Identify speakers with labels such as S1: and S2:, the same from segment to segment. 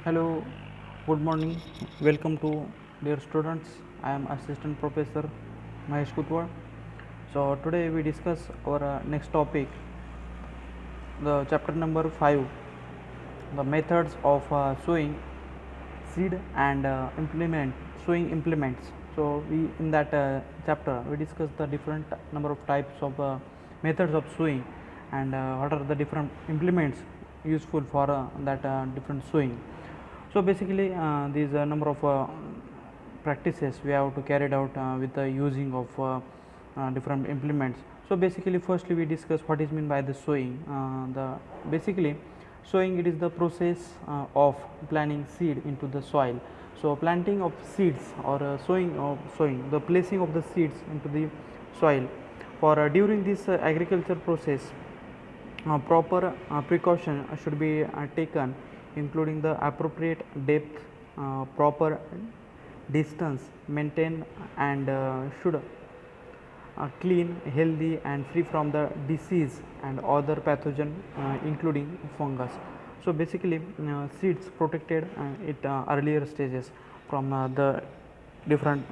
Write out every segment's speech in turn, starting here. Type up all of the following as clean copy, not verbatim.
S1: Hello, good morning. Welcome to dear students. I am Assistant Professor Mahesh Kutwar. So today we discuss our next topic, the chapter number 5, the methods of sowing seed and implement sowing implements. So we in that chapter we discuss the different number of types of methods of sowing and what are the different implements useful for that different sowing. So basically these number of practices we have to carry it out with the using of different implements. So basically firstly we discuss what is mean by the sowing. The basically sowing, it is the process of planting seed into the soil. So planting of seeds or sowing the placing of the seeds into the soil. For during this agriculture process, proper precaution should be taken, including the appropriate depth, proper distance maintained, and should clean, healthy, and free from the disease and other pathogen, including fungus. So basically, seeds protected at earlier stages from the different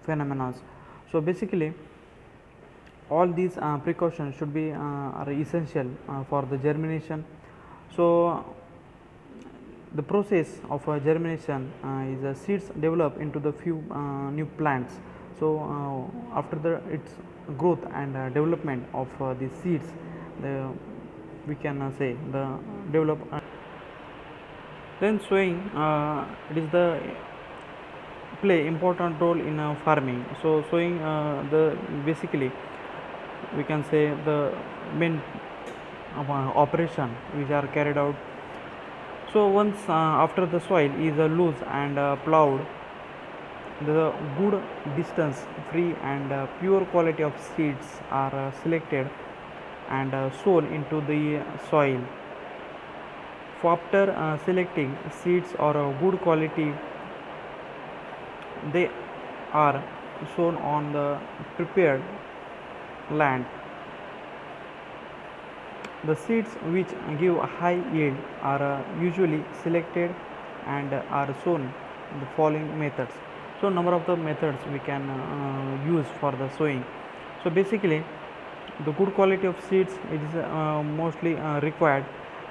S1: phenomena. So basically, all these precautions should be are essential for the germination. So the process of germination is seeds develop into the few new plants. So after the its growth and development of the seeds, the we can say the develop. Then sowing, it is the play important role in farming. So sowing, the basically we can say the main operation which are carried out. So once after the soil is loose and plowed, the good distance free and pure quality of seeds are selected and sown into the soil. After selecting seeds or good quality, they are sown on the prepared land. The seeds which give high yield are usually selected and are sown the following methods. So number of the methods we can use for the sowing. So basically the good quality of seeds is mostly required.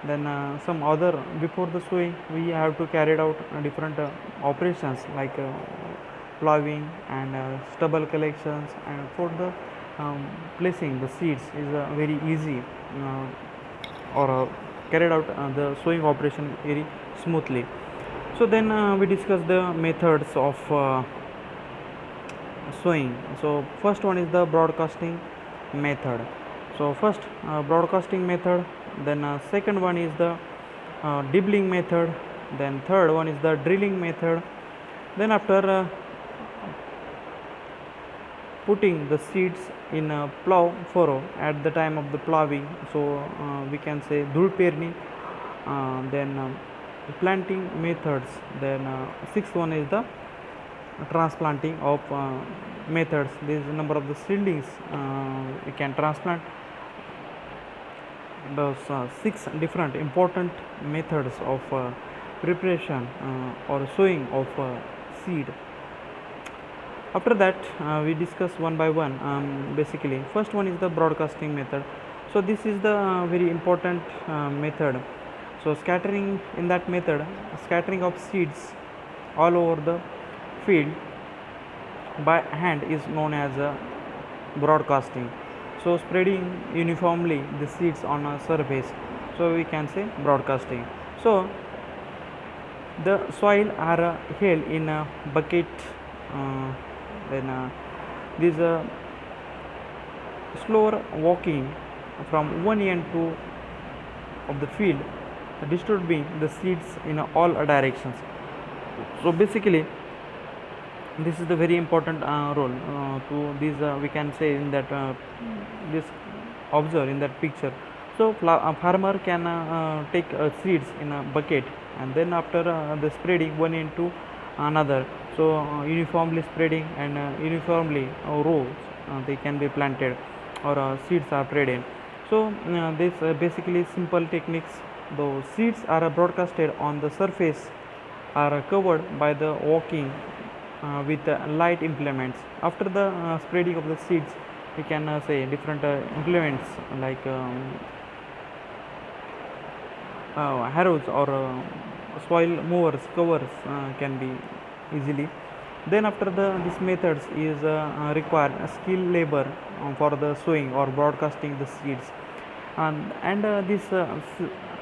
S1: Then some other, before the sowing we have to carry out different operations like plowing and stubble collections, and for the placing the seeds is very easy, or carried out the sowing operation very smoothly. So then we discuss the methods of sowing. So first one is the broadcasting method. So first broadcasting method, then second one is the dibbling method, then third one is the drilling method. Then after putting the seeds in a plow furrow at the time of the plowing, so we can say dhul perni. Then planting methods, then sixth one is the transplanting of methods. This number of the seedlings we can transplant. Those six different important methods of preparation or sowing of seed. After that we discuss one by one. Basically first one is the broadcasting method. So this is the very important method. So scattering, in that method, scattering of seeds all over the field by hand is known as broadcasting. So spreading uniformly the seeds on a surface, so we can say broadcasting. So the soil are held in a bucket. Then this slower walking from one end to of the field, distributing the seeds in all directions. So basically this is the very important role to this, we can say in that this observe in that picture. So a farmer can take seeds in a bucket, and then after the spreading one into another, so uniformly spreading and uniformly rows they can be planted, or seeds are spread in. So this basically simple techniques the seeds are broadcasted on the surface are covered by the walking with light implements. After the spreading of the seeds, we can say different implements like harrows or soil movers, covers can be easily. Then after these methods is required skilled labor for the sowing or broadcasting the seeds, and this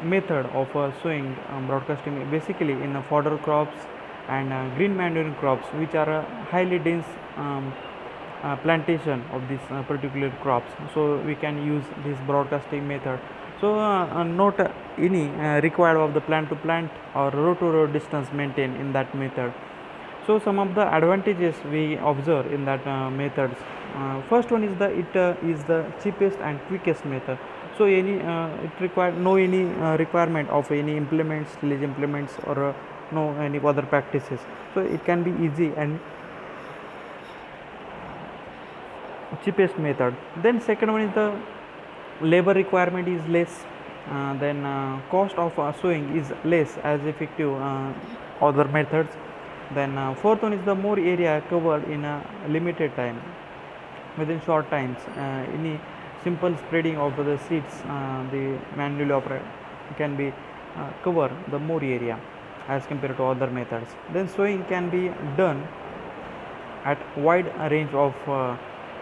S1: method of sowing broadcasting basically in fodder crops and green manuring crops, which are highly dense plantation of these particular crops. So we can use this broadcasting method. So not any required of the plant to plant or row to row distance maintained in that method. So some of the advantages we observe in that methods. First one is is the cheapest and quickest method. So any it required no any requirement of any implements, tillage implements, or no any other practices. So it can be easy and cheapest method. Then second one is the labor requirement is less. Then cost of sowing is less as effective other methods. Then fourth one is the more area covered in a limited time, within short times. Any simple spreading of the seeds, the manually operate can be cover the more area as compared to other methods. Then sowing can be done at wide range of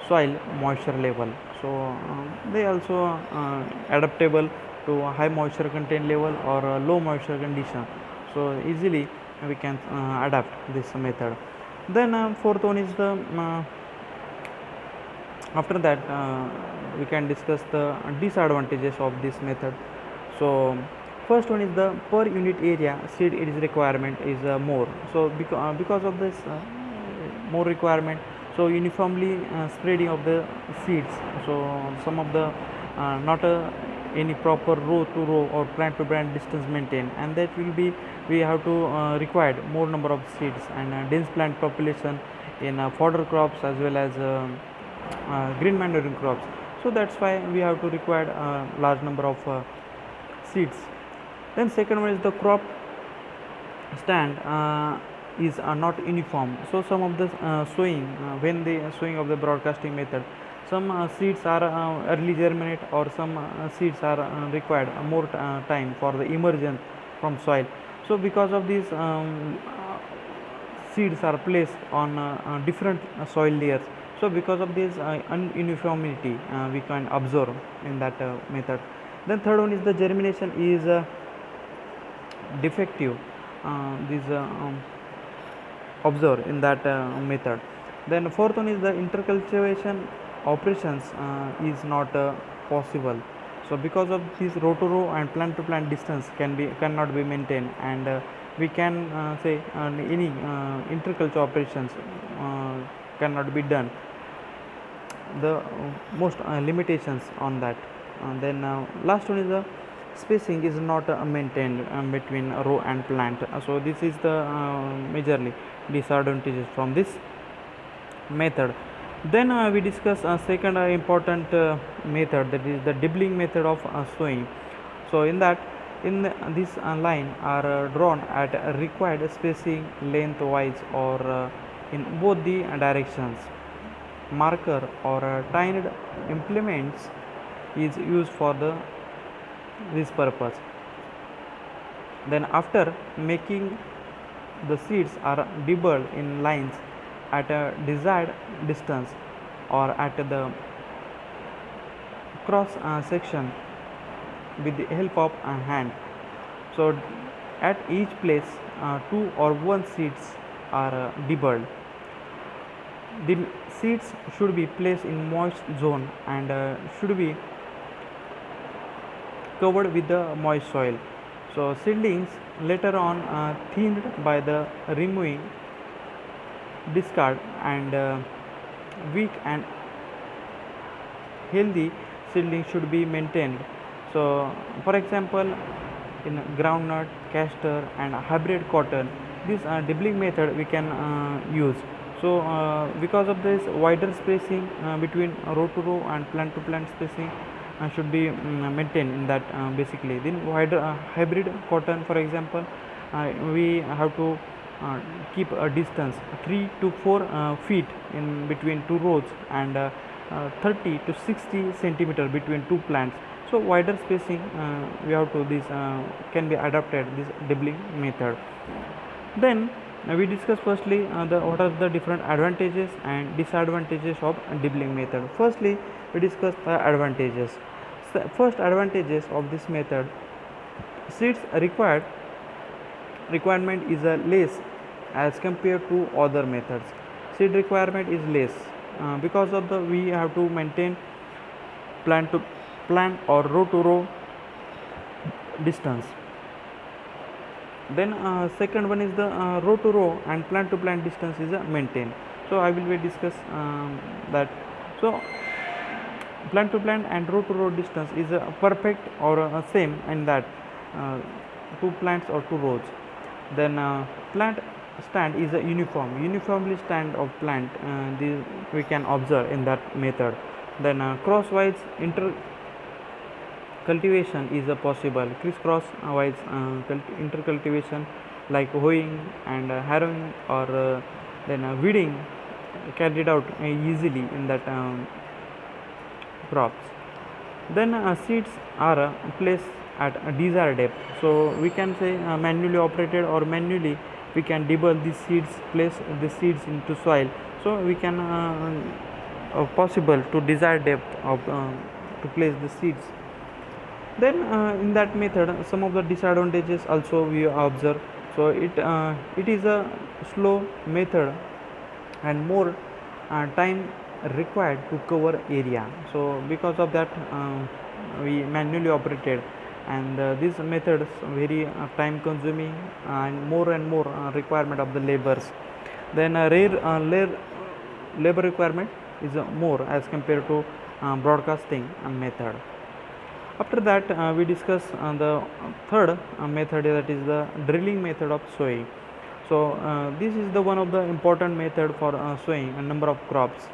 S1: soil moisture level. So they also adaptable to high moisture content level or low moisture condition. So easily we can adapt this method. Then fourth one is the after that we can discuss the disadvantages of this method. So first one is the per unit area seed it is requirement is more. So because of this more requirement, so uniformly spreading of the seeds. So some of the not any proper row to row or plant to plant distance maintained, and that will be we have to required more number of seeds and dense plant population in fodder crops as well as green manuring crops. So that's why we have to require large number of seeds. Then second one is the crop stand is not uniform. So some of the sowing when the sowing of the broadcasting method, some seeds are early germinate or some seeds are required more time for the immersion from soil. So because of this seeds are placed on different soil layers. So because of this uniformity we can observe in that method. Then third one is the germination is defective. This observed in that method. Then fourth one is the intercultivation operations is not possible. So because of this row to row and plant to plant distance cannot be maintained, and we can say any interculture operations cannot be done. The most limitations on that. Then last one is the spacing is not maintained between row and plant. So this is the majorly disadvantages from this method. Then we discuss second important method, that is the dibbling method of sowing. So in that this line are drawn at required spacing lengthwise or in both the directions. Marker or tined implements is used for this purpose. Then after making, the seeds are dibbled in lines at a desired distance or at the cross section with the help of a hand. So at each place two or one seeds are dibbled. The seeds should be placed in moist zone and should be covered with the moist soil. So seedlings later on thinned by the removing, discard, and weak and healthy seedlings should be maintained. So for example, in groundnut, castor, and hybrid cotton, this dibbling method we can use. So because of this wider spacing between row to row and plant to plant spacing, should be maintained in that basically. Then wider hybrid cotton, for example, we have to keep a distance 3 to 4 feet in between two rows, and 30 to 60 centimeter between two plants. So wider spacing we have to this can be adapted this dibbling method. Then we discuss firstly what are the different advantages and disadvantages of dibbling method. Firstly, we discuss the advantages. So first advantages of this method: seeds requirement is less as compared to other methods. Seed requirement is less because of the we have to maintain plant to plant or row to row distance. Then second one is the row to row and plant to plant distance is maintained. So I will be discuss that. So plant to plant and row to row distance is perfect or same in that two plants or two rows. Then plant stand is a uniformly stand of plant, this we can observe in that method. Then crosswise intercultivation is possible, crisscross wise intercultivation like hoeing and harrowing or then weeding carried out easily in that crops. Then seeds are placed at a desired depth. So we can say manually operated or manually we can dibble the seeds, place the seeds into soil. So we can possible to desired depth of to place the seeds. Then in that method some of the disadvantages also we observe. So it is a slow method and more time required to cover area. So because of that we manually operated, and these methods very time consuming and more requirement of the labors. Then labor requirement is more as compared to broadcasting method. After that we discuss the third method, that is the drilling method of sowing. So this is the one of the important method for sowing a number of crops.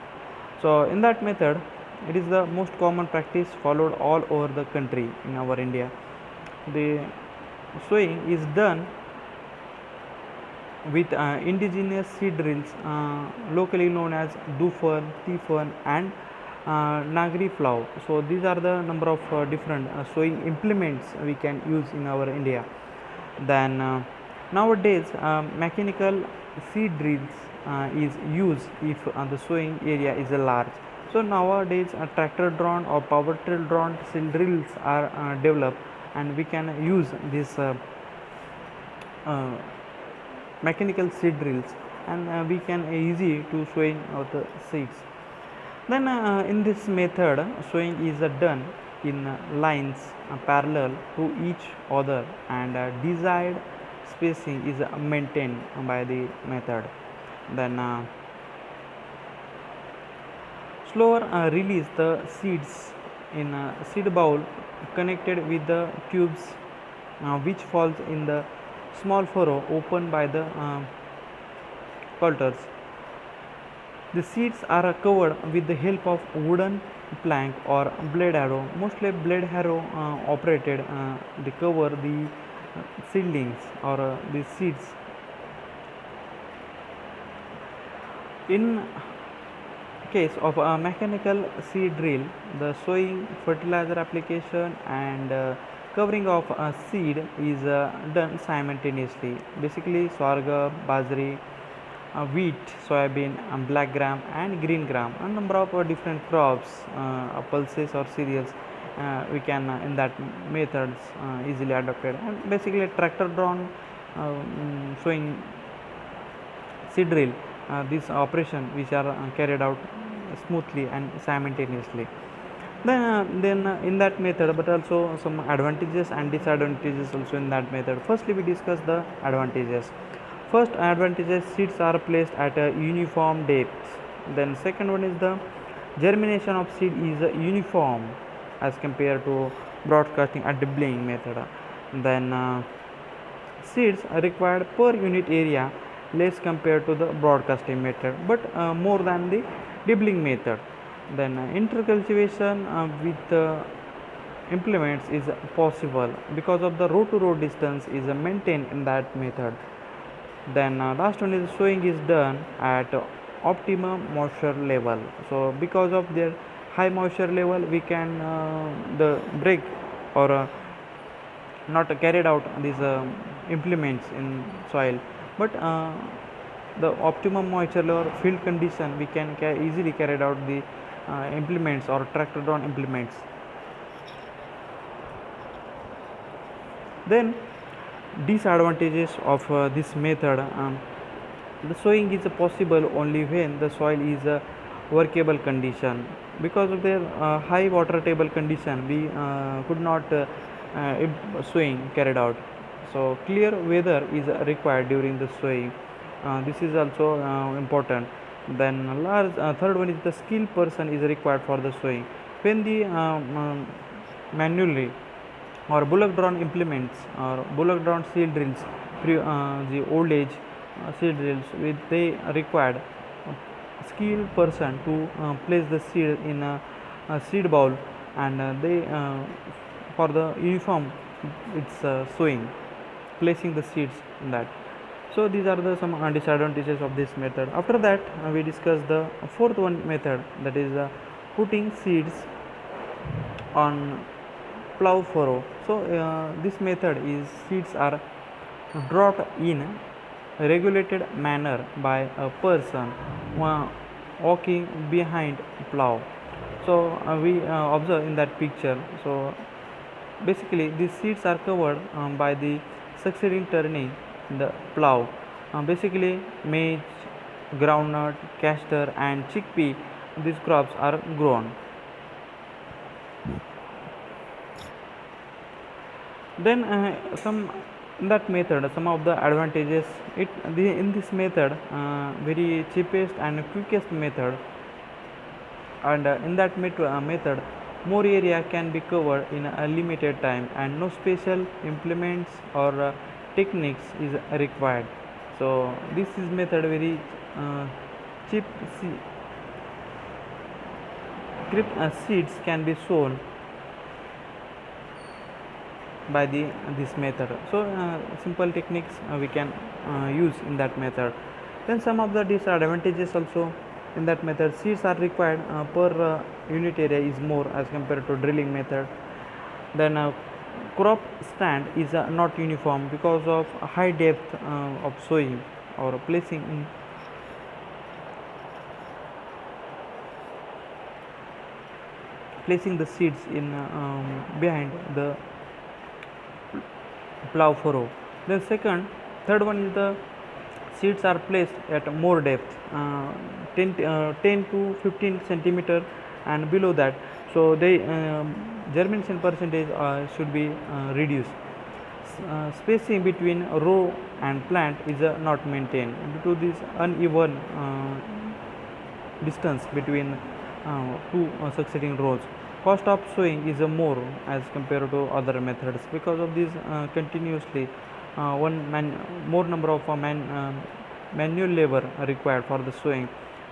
S1: So in that method it is the most common practice followed all over the country in our India. The sowing is done with indigenous seed drills locally known as Dufan, Tifan and Nagri plow. So these are the number of different sowing implements we can use in our India. Then nowadays mechanical seed drills is used if the sowing area is large. So nowadays tractor drawn or power drill drawn seed drills are developed, and we can use this mechanical seed drills, and we can easy to sowing of the seeds. Then in this method sowing is done in lines parallel to each other, and desired spacing is maintained by the method. Then slower release the seeds in a seed bowl connected with the tubes which falls in the small furrow opened by the coulters. The seeds are covered with the help of wooden plank or blade harrow. Mostly blade harrow operated, they cover the seedlings or the seeds. In case of a mechanical seed drill, the sowing, fertilizer application and covering of a seed is done simultaneously. Basically sorghum, bajri, wheat, soybean, black gram and green gram, a number of different crops, pulses or cereals we can in that methods easily adopted. And basically tractor drawn sowing seed drill, this operation which are carried out smoothly and simultaneously. Then in that method, but also some advantages and disadvantages also in that method. Firstly we discuss the advantages. First advantages: seeds are placed at a uniform depth. Then second one is the germination of seed is uniform as compared to broadcasting or dibbling method. Then seeds are required per unit area less compared to the broadcasting method, but more than the dibbling method. Then intercultivation with implements is possible because of the row to row distance is maintained in that method. Then last one is sowing is done at optimum moisture level. So because of their high moisture level, we can the break or not carried out these implements in soil, but the optimum moisture level field condition, we can easily carry out the implements or tractor drawn implements. Then disadvantages of this method, the sowing is possible only when the soil is a workable condition. Because of their high water table condition, we could not sowing carried out. So clear weather is required during the sowing. This is also important. Then third one is the skilled person is required for the sowing. When the manually or bullock drawn implements or bullock drawn seed drills, the old age seed drills, with they required a skilled person to place the seed in a seed bowl, and they for the uniform it's sowing, placing the seeds in that. So these are the some disadvantages of this method. After that we discuss the fourth one method, that is putting seeds on plow furrow. So this method is seeds are dropped in a regulated manner by a person walking behind plow. So we observe in that picture. So basically these seeds are covered by the succeeding turning the plow. Basically maize, groundnut, castor and chickpea, these crops are grown. Then some in that method, some of the advantages, in this method very cheapest and quickest method, and in that method more area can be covered in a limited time and no special implements or techniques is required. So this is method very cheap. Seeds can be sown by this method. So simple techniques we can use in that method. Then some of the disadvantages also in that method, seeds are required per unit area is more as compared to drilling method. Then crop stand is not uniform because of high depth of sowing or placing the seeds in behind the plow furrow. Then third one is the seeds are placed at more depth, 10 to 15 centimeter and below that. So they germination percentage should be reduced. Spacing between row and plant is not maintained due to this uneven distance between two succeeding rows. Cost of sowing is more as compared to other methods because of this continuously more number of manual labor required for the sowing,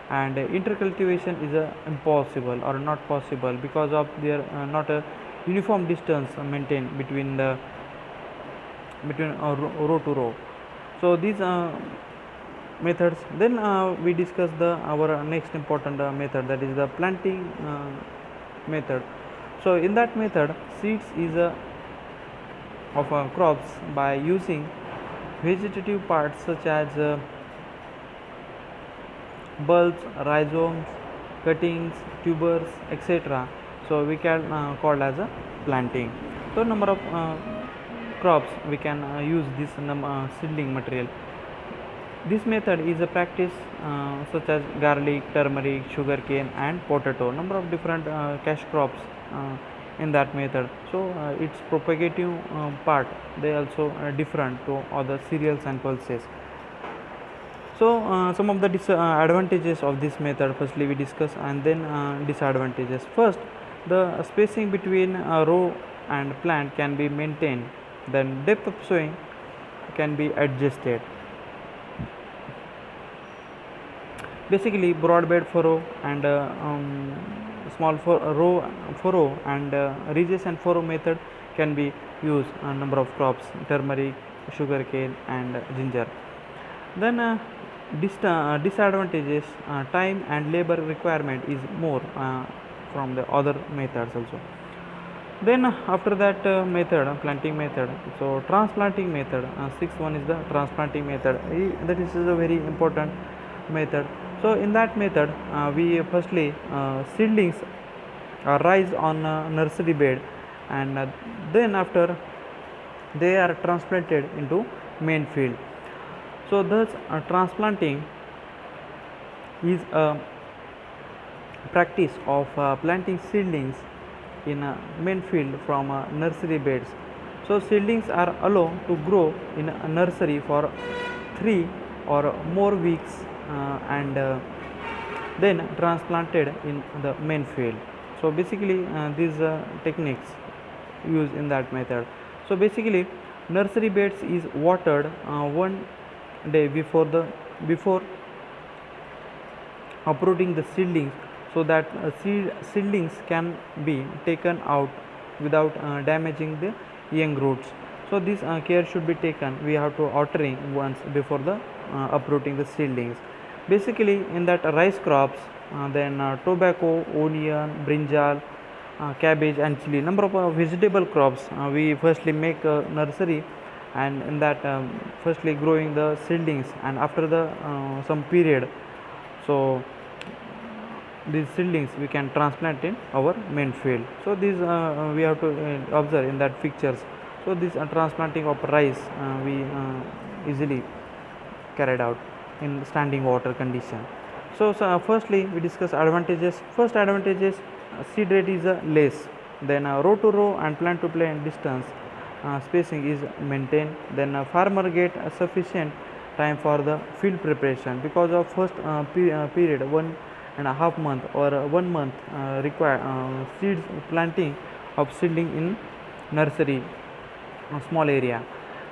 S1: and intercultivation is impossible or not possible because of their not a uniform distance maintained between row to row. So these methods. Then we discuss our next important method, that is the planting method. So in that method, seeds is of crops by using vegetative parts such as bulbs, rhizomes, cuttings, tubers, etc. So we can call as a planting. So number of crops we can use this seedling material. This method is a practice such as garlic, turmeric, sugarcane and potato. Number of different cash crops in that method. So its propagative part, they also different to other cereals and pulses. So some of the advantages of this method, firstly we discuss, and then disadvantages. First, the spacing between a row and plant can be maintained. Then depth of sowing can be adjusted. Basically broad bed furrow and small furrow and ridges and furrow method can be used on number of crops, turmeric, sugarcane and ginger. Then disadvantages, time and labor requirement is more from the other methods also. Then after that method, planting method, so transplanting method, sixth one is the transplanting method. That is a very important method. So in that method we firstly seedlings rise on nursery bed, and then after they are transplanted into main field. So thus transplanting is a practice of planting seedlings in a main field from nursery beds. So seedlings are allowed to grow in a nursery for 3 or more weeks and then transplanted in the main field. So basically these techniques used in that method. So basically nursery beds is watered one day before uprooting the seedlings, so that seedlings can be taken out without damaging the young roots. So this care should be taken. We have to watering once before the uprooting the seedlings. Basically in that rice crops, then tobacco, onion, brinjal, cabbage and chili, number of vegetable crops, we firstly make a nursery, and in that firstly growing the seedlings, and after the some period, so these seedlings we can transplant in our main field. So these we have to observe in that pictures. So this transplanting of rice we easily carried out in standing water condition. So firstly we discuss advantages. First advantages, seed rate is less, then row to row and plant to plant distance spacing is maintained, then farmer get sufficient time for the field preparation, because of first period 1.5 month or 1 month require seeds planting of seedling in nursery small area.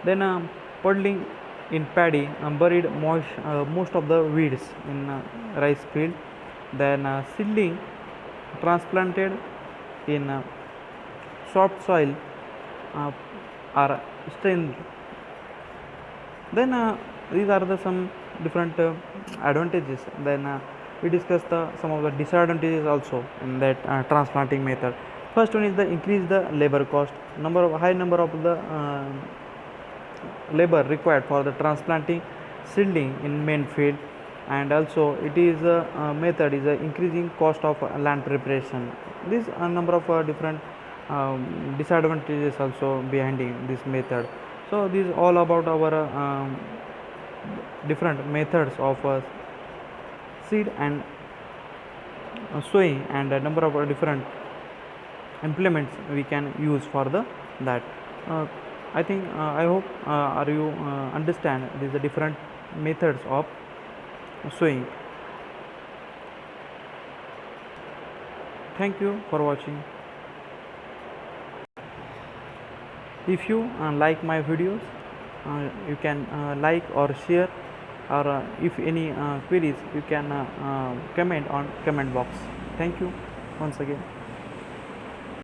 S1: Then puddling in paddy, buried most of the weeds in rice field. Then seedling transplanted in soft soil are strengthened. Then these are the some different advantages. Then we discuss some of the disadvantages also in that transplanting method. First one is the increase the labor cost, high number of the labor required for the transplanting seedling in main field, and also it is a method is a increasing cost of land preparation. This number of different disadvantages also behind this method. So this is all about our different methods of seed and sowing, and a number of different implements we can use for the that. I think I hope are you understand these are different methods of sowing. Thank you for watching. If you like my videos, you can like or share, or if any queries you can comment on comment box. Thank you once again.